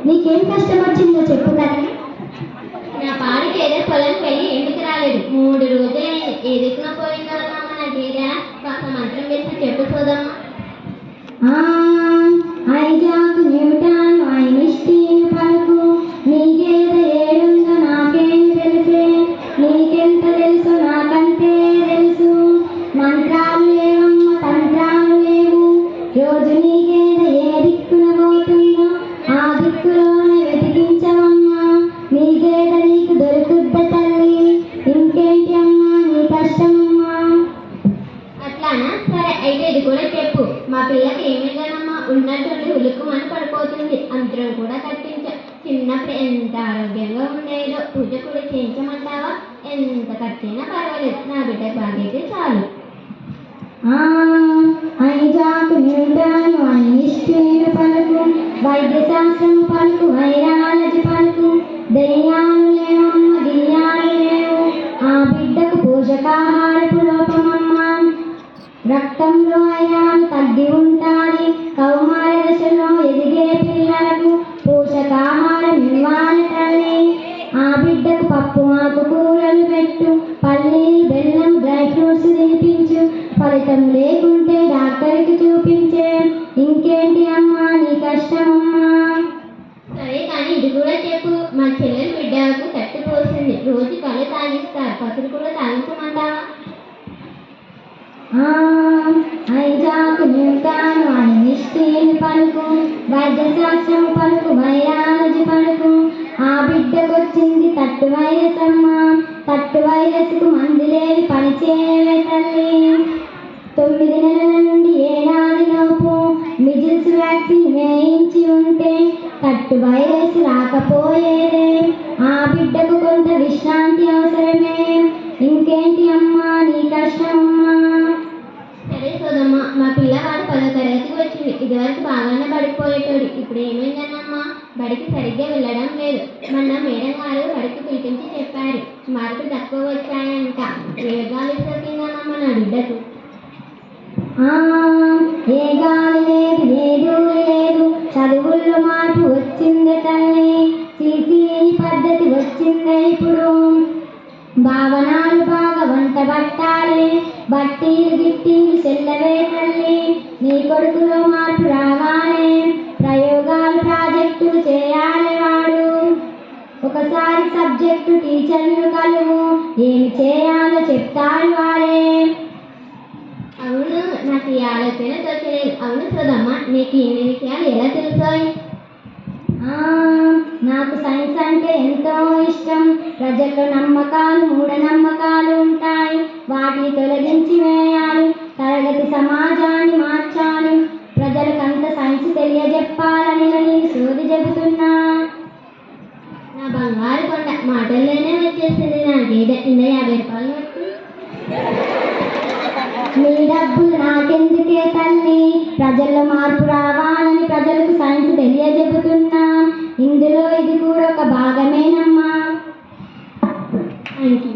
నీకేం కష్టం వచ్చిందో చెప్పు కదా. నా పాడికి ఏదో పొలంకి వెళ్ళి ఎందుకు రాలేదు? 3 రోజులైంది. ఏదిక్కున పోయిందమ్మా నా గేదె? కాస్త మంత్రం వేసి చెప్పు సోదమ్మా. ఐజాక్ న్యూటన్ ఐన్స్టీన్ పలుకు, నీ గేదె ఏడుందో నాకేం తెలిసే, నీకెంత తెలుసు నాకంతే తెలుసు. మంత్రాలు లేవమ్మ తంత్రాలు లేవు, రోజు నీ గేదె ఏ దిక్కున పోతుందో ఆ దిక్కులోనే వెతికించవమ్మా. నీ గేదె నీకు దొరుకుద్ద తల్లి, ఇంకేంటి అమ్మా నీ కష్టమమ్మా. అట్లానా? సరే అయితే ఇది కూడా చెప్పు. మా పిల్లకి ఏమైందనమ్మా? ఉన్నట్టుండి ఉలుక్కుమని పడిపోతుంది. అంతరం కూడా కట్టించా. చిన్నప్పుడు ఎంత ఆరోగ్యంగా ఉండేదో. పూజ కూడా చేయించమంటావా? ఎంత ఖర్చైనా పర్వాలేదు, నా బిడ్డకు బాగైతే చాలు. ఐజాక్ న్యూటన్ ఐన్స్టీన్ పలుకు, వైద్య శాస్త్రం పలుకు, వైరాలజీ పలుకు, దెయ్యాలు లేవమ్మ గియ్యాలు లేవు. ఆ బిడ్డకు పోషకాహారపు లోపమమ్మా. రక్తంలో ఐరన్ తగ్గి ఉంటాది. కౌమార దశలో ఎదిగే పిల్లలకు పోషకాహారం ఇవ్వాలి తల్లి. ఆ బిడ్డకు పప్పు ఆకుకూరలు పెట్టు, పల్లీలు బెల్లం డ్రై ఫ్రూట్స్ తినిపించు. ఫలితం లేకుంటే డాక్టర్కి చూపించే. ఇంకేంటి అమ్మా నీ కష్టమమ్మా. సరే కానీ ఇది కూడా చెప్పు. మా చెల్లెలు బిడ్డకు తట్టిపోసింది. రోజు కళ్ళు తాగిస్తారు, పసురు కూడా తాగించమంటావా? ఐజాక్ న్యూటన్ ఐన్స్టీన్ పలుకు, వైద్య శాస్త్రం పలుకు, వైరాలజీ పలుకు. ఆ బిడ్డకొచ్చింది తట్టు వైరస్ అమ్మా. తట్టు వైరస్కు మందులేవి పనిచేయవే తల్లి. 9 నెలల నుండి ఏడాది లోపు మిజిల్స్ వ్యాక్సిన్ వేయించి ఉంటే తట్టు వైరస్ రాకపోయేదే. ఆ బిడ్డకు కొంత విశ్రాంతి అవసరమే. ఇంకేంటి అమ్మా నీ కష్టమమ్మా. సరే సోదమ్మా, మా పిల్లవాడు 10వ తరగతికి వచ్చింది. ఇదివరకు బాగానే బడిపోయేటోడు. ఇప్పుడు ఏమైందన్నమ్మా? బడికి సరిగ్గా వెళ్ళడం లేదు. మొన్న మేడం గారు బడికి పిలిపించి చెప్పారు, మార్కులు తక్కువ వచ్చాయంట. ఏ గాలి సోకిందన్నమ్మా నా బిడ్డకు? ఏ గాలి లేదు, ఏదూ లేదు. చదువుల్లో మార్పు వచ్చింది తల్లి. సిసిఈ పద్ధతి వచ్చిందే ఇప్పుడు. భావనాలు బాగా వంట పట్టాలి. బట్టీలు గిట్టీలు చెల్లవే తల్లి. నీ కొడుకులో మార్పు రాగానే ప్రయోగాలు ప్రాజెక్టులు చేయాలి వాడు. ఒకసారి సబ్జెక్టు టీచర్లు కలువు, ఏమి చేయాలో చెప్తారు వారే. అవును, నాకు ఈ ఆలోచన తోచలేదు. అవును సోదమ్మ, నీకు ఇన్ని విషయాలు ఎలా తెలుసాయి? నాకు సైన్స్ అంటే ఎంతో ఇష్టం. ప్రజల్లో నమ్మకాలు మూఢనమ్మకాలు ఉంటాయి, వాటిని తొలగించి వేయాలి. తరగతి సమాజాన్ని మార్చాలి. ప్రజలకంత సైన్స్ తెలియజెప్పాలని నేను సోది చెబుతున్నా. నా బంగారు కొండ మాటల్లోనే వచ్చేసింది నా గేదె. 50 రూపాయలు వచ్చి నీ డబ్బులు నాకెందుకే తల్లి. ప్రజల్లో మార్పు రావాలని ప్రజలకు సైన్స్ తెలియజెబుతున్నా. ఇందులో ఇది కూడా ఒక భాగమేనమ్మా. Thank you.